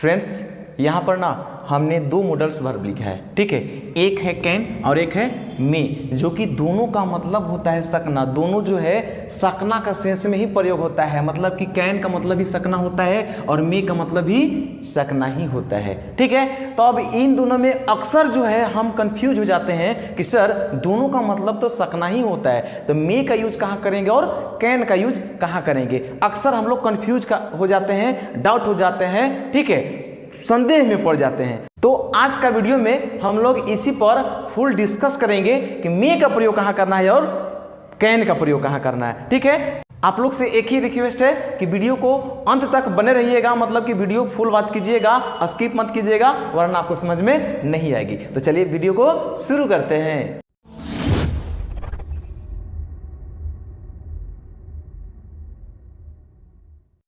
Friends यहाँ पर ना हमने दो मॉडल्स वर्ब लिखा है, ठीक है। एक है कैन और एक है मे, जो कि दोनों का मतलब होता है सकना। दोनों जो है सकना का सेंस में ही प्रयोग होता है, मतलब कि कैन का मतलब ही सकना होता है और मे का मतलब ही सकना ही होता है, ठीक है। तो अब इन दोनों में अक्सर जो है हम कंफ्यूज हो जाते हैं कि सर दोनों का मतलब तो सकना ही होता है, तो मे का यूज कहाँ करेंगे और कैन का यूज कहाँ करेंगे। अक्सर हम लोग कंफ्यूज हो जाते हैं, डाउट हो जाते हैं, ठीक है, संदेह में पड़ जाते हैं। तो आज का वीडियो में हम लोग इसी पर फुल डिस्कस करेंगे कि मे का प्रयोग कहाँ करना है और कैन का प्रयोग कहाँ करना है, ठीक है। आप लोग से एक ही रिक्वेस्ट है कि वीडियो को अंत तक बने रहिएगा, मतलब कि वीडियो फुल वॉच कीजिएगा, स्किप मत कीजिएगा वरना आपको समझ में नहीं आएगी। तो चलिए वीडियो को शुरू करते हैं।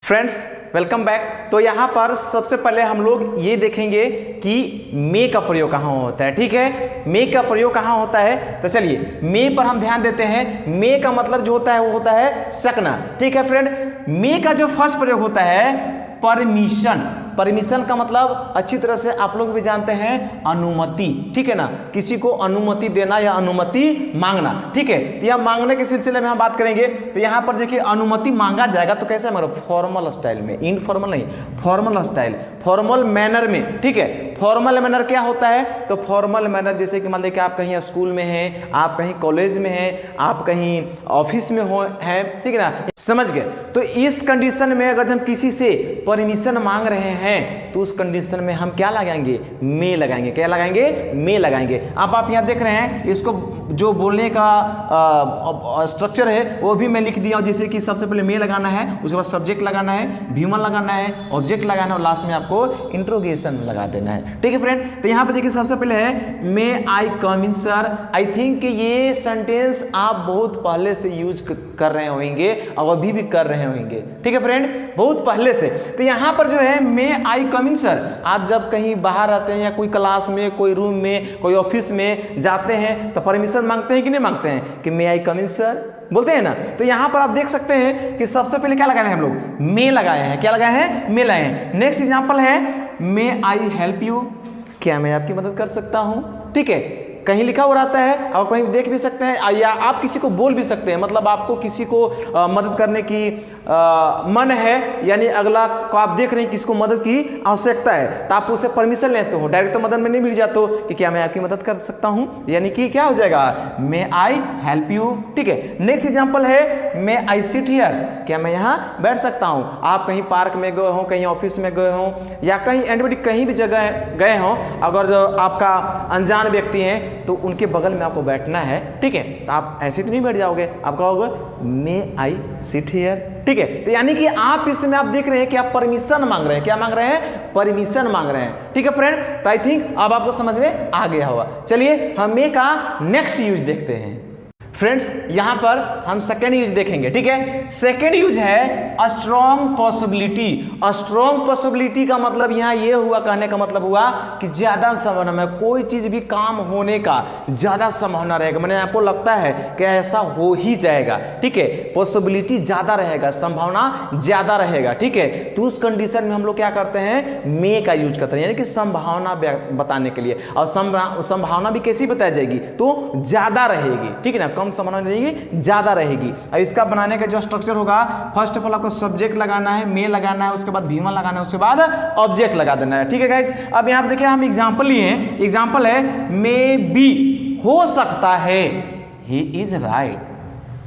Friends welcome back. तो यहाँ पर सबसे पहले हम लोग ये देखेंगे कि मे का प्रयोग कहाँ होता है, ठीक है। मे का प्रयोग कहाँ होता है, तो चलिए मे पर हम ध्यान देते हैं। मे का मतलब जो होता है वो होता है सकना, ठीक है फ्रेंड। मे का जो फर्स्ट प्रयोग होता है परमिशन। परमिशन का मतलब अच्छी तरह से आप लोग भी जानते हैं अनुमति, ठीक है ना, किसी को अनुमति देना या अनुमति मांगना, ठीक है। तो यह मांगने के सिलसिले में हम बात करेंगे। तो यहाँ पर देखिए अनुमति मांगा जाएगा तो कैसे मांगो, फॉर्मल स्टाइल में, इनफॉर्मल नहीं, फॉर्मल स्टाइल, फॉर्मल मैनर में, ठीक है। फॉर्मल मैनर क्या होता है, तो फॉर्मल मैनर जैसे कि मान लीजिए कि आप कहीं स्कूल में हैं, आप कहीं कॉलेज में हैं, आप कहीं ऑफिस में हो हैं, ठीक है ना, समझ गए। तो इस कंडीशन में अगर हम किसी से परमिशन मांग रहे हैं तो उस कंडीशन में हम क्या लगाएंगे, मे लगाएंगे। क्या लगाएंगे, मे लगाएंगे। अब आप यहाँ देख रहे हैं इसको जो बोलने का स्ट्रक्चर है वो भी मैं लिख दिया हूँ, जैसे कि सबसे पहले मे लगाना है, उसके बाद सब्जेक्ट लगाना है, भीमन लगाना है, ऑब्जेक्ट लगाना है और लास्ट में आपको इंट्रोगेशन लगा देना है, ठीक है फ्रेंड। तो यहाँ पे देखिए सबसे पहले है मे आई कम इन सर। आई थिंक ये सेंटेंस आप बहुत पहले से यूज कर रहे होंगे और अभी भी कर रहे होंगे, ठीक है फ्रेंड, बहुत पहले से। तो यहाँ पर जो है मे आई कम इन सर, आप जब कहीं बाहर आते हैं या कोई क्लास में, कोई रूम में, कोई ऑफिस में जाते हैं तो परमिशन मांगते हैं कि नहीं मांगते हैं कि मे आई कम इन सर, बोलते हैं ना। तो यहाँ पर आप देख सकते हैं कि सबसे पहले क्या लगाए हैं हम लोग, मे लगाए हैं। क्या लगाए हैं, मे लगाए हैं। नेक्स्ट एग्जांपल है मे आई हेल्प यू, क्या मैं आपकी मदद कर सकता हूँ, ठीक है। कहीं लिखा हुआ रहता है और कहीं देख भी सकते हैं, या आप किसी को बोल भी सकते हैं, मतलब आपको किसी को मदद करने की मन है, यानी अगला को आप देख रहे हैं किसको मदद की आवश्यकता है तो आप उससे परमिशन लेते हो, डायरेक्ट तो मदद में नहीं मिल जाते हो कि क्या मैं आपकी मदद कर सकता हूं, यानी कि क्या हो जाएगा, मे आई हेल्प यू, ठीक है। नेक्स्ट एग्जांपल है मे आई सिट हियर, क्या मैं यहाँ बैठ सकता हूँ। आप कहीं पार्क में गए हो, कहीं ऑफिस में गए हो या कहीं एनीबॉडी कहीं भी जगह गए हो, अगर आपका अनजान व्यक्ति है तो उनके बगल में आपको बैठना है, ठीक है। तो आप ऐसे तो नहीं बैठ जाओगे, आप कहोगे मे आई सिट हियर, ठीक है। तो यानी कि आप इसमें आप देख रहे हैं कि आप परमिशन मांग रहे हैं। क्या मांग रहे हैं, परमिशन मांग रहे हैं, ठीक है फ्रेंड। तो आई थिंक अब आपको समझ में आ गया होगा। चलिए हम मे का नेक्स्ट यूज देखते हैं। फ्रेंड्स यहाँ पर हम सेकेंड यूज देखेंगे, ठीक है। सेकेंड यूज है अ स्ट्रॉन्ग पॉसिबिलिटी। अ स्ट्रॉन्ग पॉसिबिलिटी का मतलब यहाँ ये हुआ, कहने का मतलब हुआ कि ज्यादा संभावना है, कोई चीज भी काम होने का ज्यादा संभावना रहेगा, मैंने आपको लगता है कि ऐसा हो ही जाएगा, ठीक है। पॉसिबिलिटी ज्यादा रहेगा, संभावना ज्यादा रहेगा, ठीक है। तो उस कंडीशन में हम लोग क्या करते हैं, मे का यूज करते हैं, यानी कि संभावना बताने के लिए। और संभावना भी कैसी बताई जाएगी, तो ज्यादा रहेगी, ठीक है ना, कम संभावना रहेगी, ज्यादा रहेगी। और इसका बनाने का जो स्ट्रक्चर होगा, फर्स्ट ऑफ ऑल आपको सब्जेक्ट लगाना है, मे लगाना है, उसके बाद भीमन लगाना है, उसके बाद ऑब्जेक्ट लगा देना है, ठीक है गाइस। अब यहाँ पे देखिए हम एग्जांपल लिए हैं। एग्जांपल है मे बी, हो सकता है, ही इज राइट,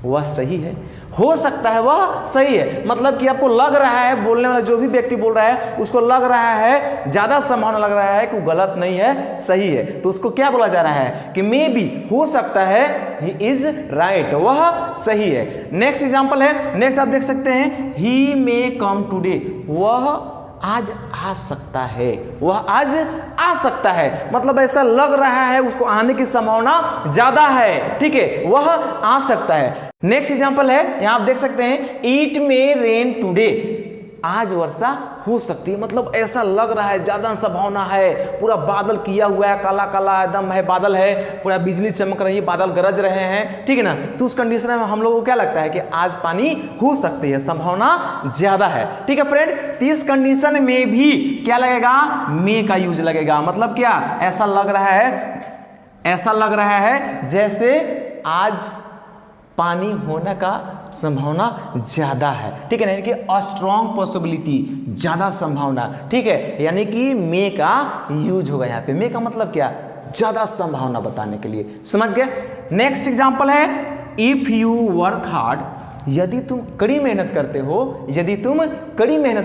वह सही है, हो सकता है वह सही है, मतलब कि आपको लग रहा है, बोलने वाला जो भी व्यक्ति बोल रहा है उसको लग रहा है, ज्यादा संभावना लग रहा है कि वो गलत नहीं है, सही है, तो उसको क्या बोला जा रहा है कि मे बी, हो सकता है, ही इज राइट, वह सही है। नेक्स्ट एग्जांपल है, नेक्स्ट आप देख सकते हैं ही मे कम टुडे, वह आज आ सकता है, वह आज आ सकता है, मतलब ऐसा लग रहा है उसको आने की संभावना ज्यादा है, ठीक है, वह आ सकता है। नेक्स्ट एग्जांपल है, यहां आप देख सकते हैं इट मे रेन टुडे, आज वर्षा हो सकती है। मतलब ऐसा लग रहा है ज्यादा संभावना है, पूरा बादल किया हुआ है, काला काला एकदम है बादल है, पूरा बिजली चमक रही है, बादल गरज रहे हैं, ठीक है ना। तो उस कंडीशन में हम लोगों को क्या लगता है कि आज पानी हो सकती है, संभावना ज्यादा है, ठीक है फ्रेंड। तो इस कंडीशन में भी क्या लगेगा, मे का यूज लगेगा। मतलब क्या, ऐसा लग रहा है जैसे आज पानी होने का संभावना ज्यादा है, ठीक है ना, यानी कि अ स्ट्रॉन्ग पॉसिबिलिटी, ज्यादा संभावना, ठीक है, यानी कि मे का यूज होगा यहाँ पे। मे का मतलब क्या, ज्यादा संभावना बताने के लिए, समझ गए। नेक्स्ट एग्जांपल है इफ यू वर्क हार्ड, यदि तुम कड़ी मेहनत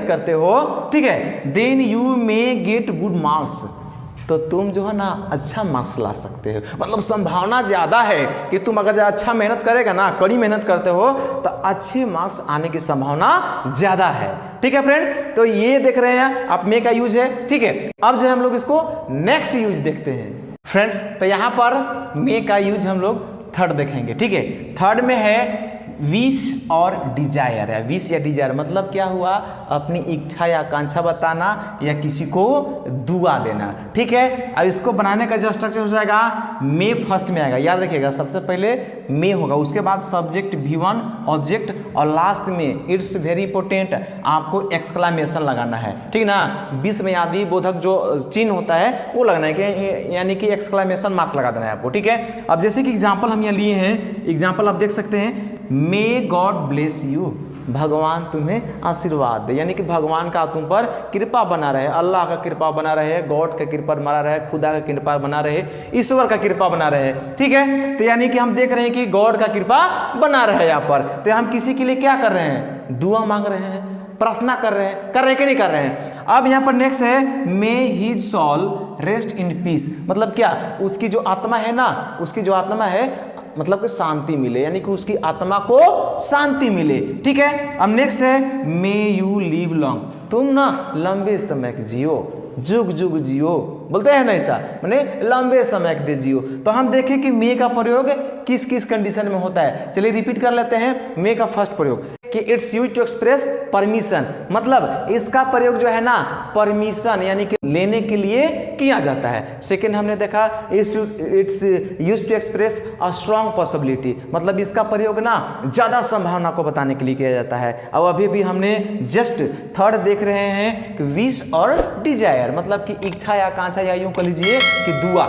करते हो, ठीक है, then you may get good marks, तो तुम जो है ना अच्छा मार्क्स ला सकते हो। मतलब संभावना ज़्यादा है कि तुम अगर अच्छा मेहनत करेगा ना, कड़ी मेहनत करते हो, तो अच्छे मार्क्स आने की संभावना ज़्यादा है, ठीक है फ्रेंड। तो ये देख रहे हैं आप, मे का यूज है, ठीक है। अब जो हम लोग इसको नेक्स्ट यूज देखते हैं फ्रेंड्स। तो यहाँ पर मे का यूज हम लोग थर्ड देखेंगे, ठीक है। थर्ड में है विश और डिजायर है। विश या डिजायर मतलब क्या हुआ, अपनी इच्छा या आकांक्षा बताना या किसी को दुआ देना, ठीक है। अब इसको बनाने का जो स्ट्रक्चर हो जाएगा, मे फर्स्ट में आएगा, याद रखिएगा, सबसे पहले मे होगा, उसके बाद सब्जेक्ट V1 ऑब्जेक्ट, और लास्ट में इट्स वेरी इंपॉर्टेंट, आपको एक्सक्लामेशन लगाना है, ठीक ना। विश में आदि बोधक जो चिन्ह होता है वो लगना है, यानी कि एक्सक्लामेशन मार्क लगा देना है आपको, ठीक है। अब जैसे कि एग्जाम्पल हम यहाँ लिए हैं, एग्जाम्पल आप देख सकते हैं, मे गॉड ब्लेस यू, भगवान तुम्हें आशीर्वाद दे, यानी कि भगवान का तुम पर कृपा बना रहे, अल्लाह का कृपा बना रहे, गॉड का कृपा बना रहे, खुदा का कृपा बना रहे, ईश्वर का कृपा बना रहे, ठीक है। तो यानी कि हम देख रहे हैं कि गॉड का कृपा बना रहे यहाँ पर। तो हम किसी के लिए क्या कर रहे हैं, दुआ मांग रहे हैं, प्रार्थना कर रहे हैं कि नहीं कर रहे हैं। अब यहाँ पर नेक्स्ट है may his soul rest in peace, मतलब क्या, उसकी जो आत्मा है ना, उसकी जो आत्मा है मतलब कि शांति मिले, यानी कि उसकी आत्मा को शांति मिले, ठीक है। अब नेक्स्ट है मे यू लिव लॉन्ग, तुम ना लंबे समय जियो, जुग जुग जियो, बोलते हैं ना ऐसा, माने लंबे समय के जियो। तो हम देखें कि मे का प्रयोग किस किस कंडीशन में होता है। चलिए रिपीट कर लेते हैं। मे का फर्स्ट प्रयोग कि its use to express permission, मतलब इसका प्रयोग जो है ना परमिशन यानी कि लेने के लिए किया जाता है। सेकंड हमने देखा its use to express a strong possibility, मतलब इसका प्रयोग ना ज्यादा संभावना को बताने के लिए किया जाता है। अब अभी भी हमने जस्ट थर्ड देख रहे हैं कि विश और डिजायर, मतलब कि इच्छा या आकांक्षा या यूं कह लीजिए कि दुआ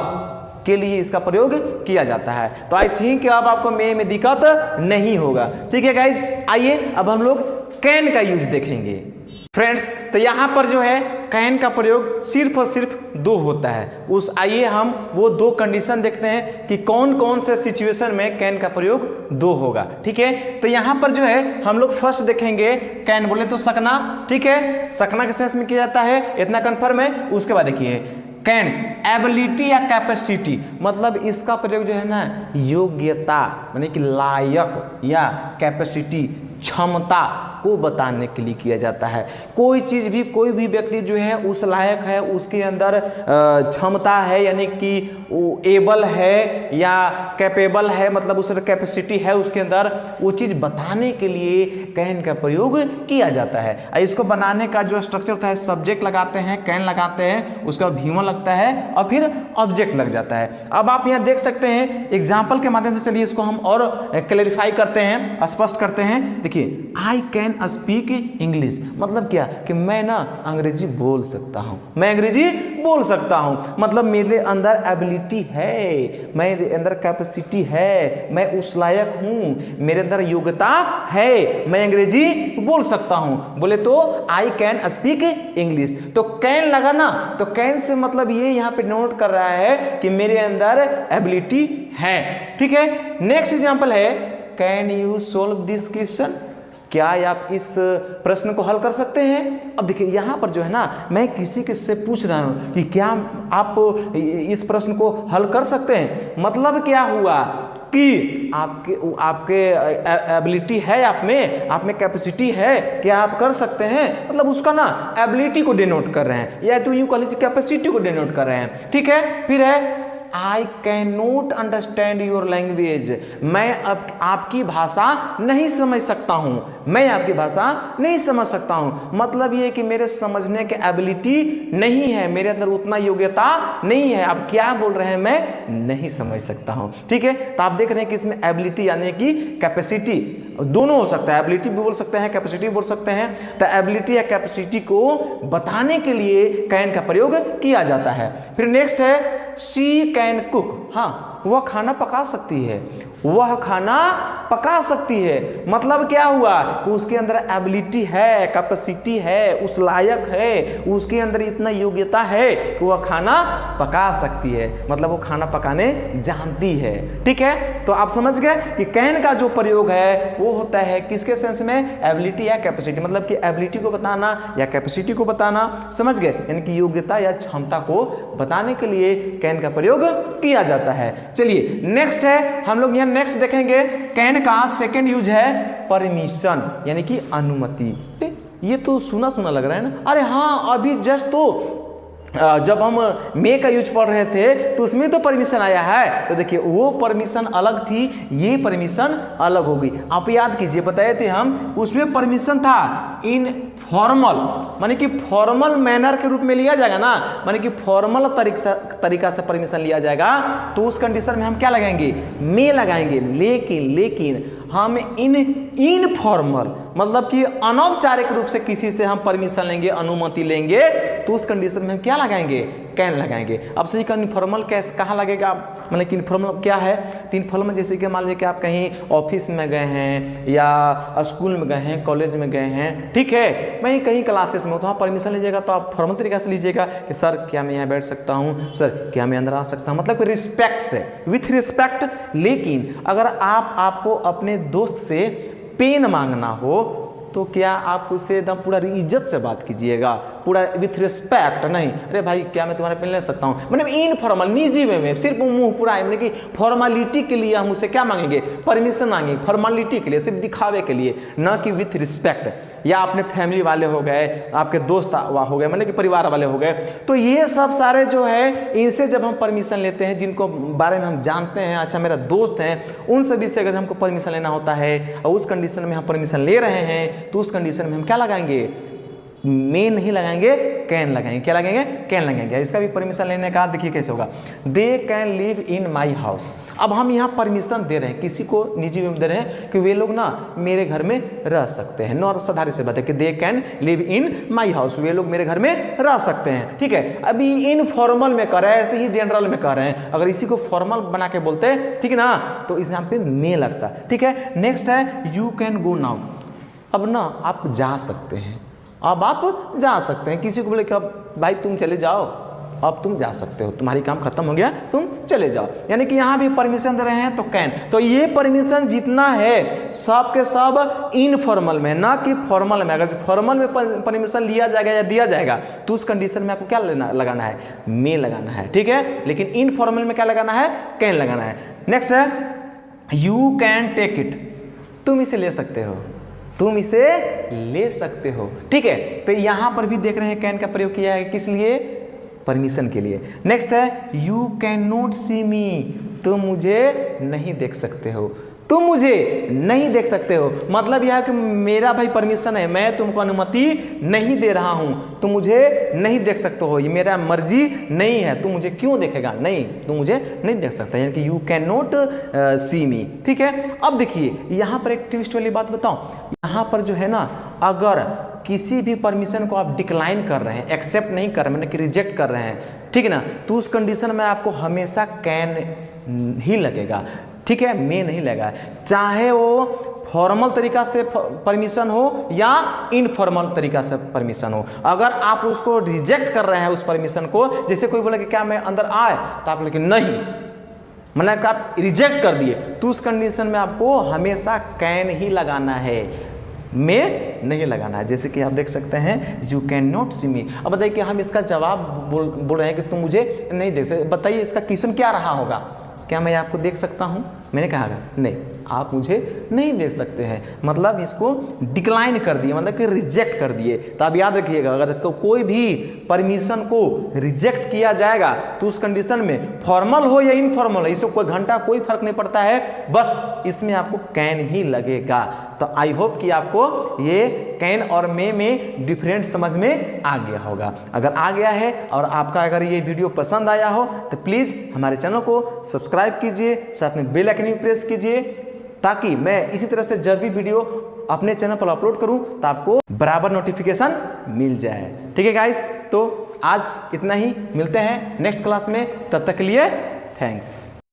के लिए इसका प्रयोग किया जाता है। तो आई थिंक अब आपको मे में दिक्कत नहीं होगा, ठीक है गाइज। आइए अब हम लोग कैन का यूज देखेंगे फ्रेंड्स। तो यहाँ पर जो है कैन का प्रयोग सिर्फ और सिर्फ दो होता है। आइए हम वो दो कंडीशन देखते हैं कि कौन कौन से सिचुएशन में कैन का प्रयोग दो होगा, ठीक है। तो यहाँ पर जो है हम लोग फर्स्ट देखेंगे कैन बोले तो सकना, ठीक है, सकना के सेंस में किया जाता है, इतना कन्फर्म है। उसके बाद देखिए कैन एबिलिटी या कैपेसिटी, मतलब इसका प्रयोग जो है ना योग्यता यानी कि लायक या कैपेसिटी क्षमता को बताने के लिए किया जाता है। कोई चीज़ भी कोई भी व्यक्ति जो है उस लायक है, उसके अंदर क्षमता है यानी कि वो एबल है या कैपेबल है, मतलब उस कैपेसिटी है उसके अंदर, वो चीज़ बताने के लिए कैन का प्रयोग किया जाता है। इसको बनाने का जो स्ट्रक्चर होता है सब्जेक्ट लगाते हैं, कैन लगाते हैं, उसका V1 लगता है और फिर ऑब्जेक्ट लग जाता है। अब आप यहाँ देख सकते हैं एग्जाम्पल के माध्यम से, चलिए इसको हम और क्लैरिफाई करते हैं, स्पष्ट करते हैं। देखिए आई कैन स्पीक इंग्लिश, मतलब क्या कि मैं ना अंग्रेजी बोल सकता हूँ, मैं अंग्रेजी बोल सकता हूँ, मतलब मेरे अंदर एबिलिटी है, मेरे अंदर कैपेसिटी है, मैं उस लायक हूँ, मेरे अंदर योग्यता है, मैं अंग्रेजी बोल सकता हूँ। बोले तो आई कैन स्पीक इंग्लिश, तो कैन लगा ना, तो कैन से मतलब ये यहाँ पे नोट कर रहा है कि मेरे अंदर एबिलिटी है, ठीक है। नेक्स्ट एग्जाम्पल है can you solve this question, क्या आप इस प्रश्न को हल कर सकते हैं। अब देखिए यहाँ पर जो है ना मैं किसी के से पूछ रहा हूँ कि क्या आप इस प्रश्न को हल कर सकते हैं, मतलब क्या हुआ कि आपके एबिलिटी है, आप में कैपेसिटी है, क्या आप कर सकते हैं, मतलब उसका ना एबिलिटी को डिनोट कर रहे हैं, या तो यूँ कह लीजिए कैपेसिटी को डिनोट कर रहे हैं, ठीक है। फिर है I can not understand your language, मैं अब आपकी भाषा नहीं समझ सकता हूँ, मैं आपकी भाषा नहीं समझ सकता हूँ। मतलब ये कि मेरे समझने के एबिलिटी नहीं है, मेरे अंदर उतना योग्यता नहीं है, आप क्या बोल रहे हैं मैं नहीं समझ सकता हूँ। ठीक है, तो आप देख रहे हैं कि इसमें एबिलिटी यानी कि कैपेसिटी दोनों हो सकता है, एबिलिटी भी बोल सकते हैं, कैपेसिटी भी बोल सकते हैं। तो एबिलिटी या कैपेसिटी को बताने के लिए कैन का प्रयोग किया जाता है। फिर नेक्स्ट है शी कैन कुक, हाँ वह खाना पका सकती है, वह खाना पका सकती है। मतलब क्या हुआ कि उसके अंदर एबिलिटी है, कैपेसिटी है, उस लायक है, उसके अंदर इतना योग्यता है कि वह खाना पका सकती है, मतलब वो खाना पकाने जानती है। ठीक है, तो आप समझ गए कि कैन का जो प्रयोग है वो होता है किसके सेंस में, एबिलिटी या कैपेसिटी, मतलब कि एबिलिटी को बताना या कैपेसिटी को बताना, समझ गए, यानी कि योग्यता या क्षमता को बताने के लिए कैन का प्रयोग किया जाता है। चलिए नेक्स्ट है, हम लोग यहाँ नेक्स्ट देखेंगे कैन का सेकंड यूज है परमिशन, यानी कि अनुमति। ये तो सुना सुना लग रहा है ना, अरे हाँ अभी जस्ट तो जब हम मे का यूज पढ़ रहे थे तो उसमें तो परमिशन आया है। तो देखिए वो परमिशन अलग थी, ये परमिशन अलग होगी। आप याद कीजिए बताए थे हम, उसमें परमिशन था इन फॉर्मल, माने कि फॉर्मल मैनर के रूप में लिया जाएगा ना, माने कि फॉर्मल तरीका से परमिशन लिया जाएगा, तो उस कंडीशन में हम क्या लगाएंगे, मे लगाएंगे। लेकिन हम इनफॉर्मल मतलब कि अनौपचारिक रूप से किसी से हम परमिशन लेंगे, अनुमति लेंगे, तो उस कंडीशन में हम क्या लगाएंगे, कैन लगाएंगे। अब सही का इनफॉर्मल कैसे कहाँ लगेगा, मतलब कि इनफॉर्मल क्या है, तो इनफॉर्मल जैसे कि मान लीजिए कि आप कहीं ऑफिस में गए हैं या स्कूल में गए हैं, कॉलेज में गए हैं, ठीक है, मैं कहीं क्लासेस में हो तो वहाँ परमिशन लीजिएगा तो आप फॉर्मल तरीके से लीजिएगा कि सर क्या मैं यहाँ बैठ सकता हूँ, सर क्या मैं अंदर आ सकता हूँ, मतलब रिस्पेक्ट से, विथ रिस्पेक्ट। लेकिन अगर आपको अपने दोस्त से पेन मांगना हो तो क्या आप उससे एकदम पूरा इज्जत से बात कीजिएगा, पूरा विथ रिस्पेक्ट, नहीं अरे भाई क्या मैं तुम्हारे पेन ले सकता हूँ, मतलब इनफॉर्मल निजी वे में, सिर्फ मुंह पूरा मतलब कि फॉर्मेलिटी के लिए हम उससे क्या मांगेंगे, परमिशन मांगेंगे, फॉर्मेलिटी के लिए, सिर्फ दिखावे के लिए, न कि विथ रिस्पेक्ट। या अपने फैमिली वाले हो गए, आपके दोस्त हो गए, मतलब कि परिवार वाले हो गए, तो ये सब सारे जो है इनसे जब हम परमिशन लेते हैं, जिनको बारे में हम जानते हैं, अच्छा मेरा दोस्त हैं, उन सभी से अगर हमको परमिशन लेना होता है और उस कंडीशन में हम परमिशन ले रहे हैं, तो उस कंडीशन में हम क्या लगाएंगे, मे नहीं लगाएंगे, कैन लगाएंगे। क्या लगाएंगे, कैन लगाएंगे। इसका भी परमिशन लेने का देखिए कैसे होगा, दे can live in my house. अब हम यहाँ परमिशन दे रहे हैं, किसी को निजी में दे रहे हैं कि वे लोग ना मेरे घर में रह सकते हैं। नॉर्मल साधारण से बात है कि they can live in my house, वे लोग मेरे घर में रह सकते हैं। ठीक है, अभी इनफॉर्मल में कर रहे हैं, ऐसे ही जनरल में कर रहे हैं। अगर इसी को फॉर्मल बना के बोलते हैं, ठीक है ना, तो इस यहाँ पे मे लगता है। ठीक है, नेक्स्ट है यू कैन गो नाउ। अब ना आप जा सकते हैं, अब आप जा सकते हैं। किसी को बोले कि अब भाई तुम चले जाओ, अब तुम जा सकते हो, तुम्हारी काम खत्म हो गया, तुम चले जाओ, यानी कि यहाँ भी परमिशन दे रहे हैं तो कैन। तो ये परमिशन जितना है सब के सब इनफॉर्मल में, ना कि फॉर्मल में। अगर फॉर्मल में परमिशन लिया जाएगा या दिया जाएगा तो उस कंडीशन में आपको क्या लगाना है, मे लगाना है। ठीक है, लेकिन इनफॉर्मल में क्या लगाना है, कैन लगाना है। नेक्स्ट है यू कैन टेक इट, तुम इसे ले सकते हो, तुम इसे ले सकते हो। ठीक है, तो यहां पर भी देख रहे हैं कैन का प्रयोग किया है, किस लिए, परमिशन के लिए। नेक्स्ट है यू कैन नॉट सी मी, तुम मुझे नहीं देख सकते हो, तुम मुझे नहीं देख सकते हो। मतलब यह है कि मेरा भाई परमिशन है, मैं तुमको अनुमति नहीं दे रहा हूं, तुम मुझे नहीं देख सकते हो, ये मेरा मर्जी नहीं है, तुम मुझे क्यों देखेगा, नहीं तुम मुझे नहीं देख सकता, यानी कि यू कैन नॉट सी मी। ठीक है, अब देखिए यहाँ पर एक ट्विस्ट वाली बात बताऊं, यहाँ पर जो है ना, अगर किसी भी परमिशन को आप डिक्लाइन कर रहे हैं, एक्सेप्ट नहीं कर रहे हैं, मतलब कि रिजेक्ट कर रहे हैं, ठीक है ना, तो उस कंडीशन में आपको हमेशा कैन ही लगेगा। ठीक है, मे नहीं लगा, चाहे वो फॉर्मल तरीका से परमिशन हो या इनफॉर्मल तरीका से परमिशन हो। अगर आप उसको रिजेक्ट कर रहे हैं उस परमिशन को, जैसे कोई बोले कि क्या मैं अंदर आए, तो आप बोले नहीं, मतलब कि आप रिजेक्ट कर दिए, तो उस कंडीशन में आपको हमेशा कैन ही लगाना है, में नहीं लगाना है। जैसे कि आप देख सकते हैं यू कैन नॉट सी मी। अब बताइए कि हम इसका जवाब बोल रहे हैं कि तुम मुझे नहीं देख सकते, बताइए इसका क्वेश्चन क्या रहा होगा, क्या मैं आपको देख सकता हूँ, मैंने कहा नहीं, आप मुझे नहीं देख सकते हैं, मतलब इसको डिक्लाइन कर दिए, मतलब कि रिजेक्ट कर दिए। तो आप याद रखिएगा, अगर कोई भी परमिशन को रिजेक्ट किया जाएगा तो उस कंडीशन में फॉर्मल हो या इनफॉर्मल हो, इससे कोई घंटा कोई फर्क नहीं पड़ता है, बस इसमें आपको कैन ही लगेगा। तो आई होप कि आपको ये कैन और मे में डिफरेंट समझ में आ गया होगा। अगर आ गया है और आपका अगर ये वीडियो पसंद आया हो तो प्लीज़ हमारे चैनल को सब्सक्राइब कीजिए, साथ में बेल आइकन भी प्रेस कीजिए, ताकि मैं इसी तरह से जब भी वीडियो अपने चैनल पर अपलोड करूं तो आपको बराबर नोटिफिकेशन मिल जाए। ठीक है गाइस, तो आज इतना ही, मिलते हैं नेक्स्ट क्लास में, तब तक के लिए थैंक्स।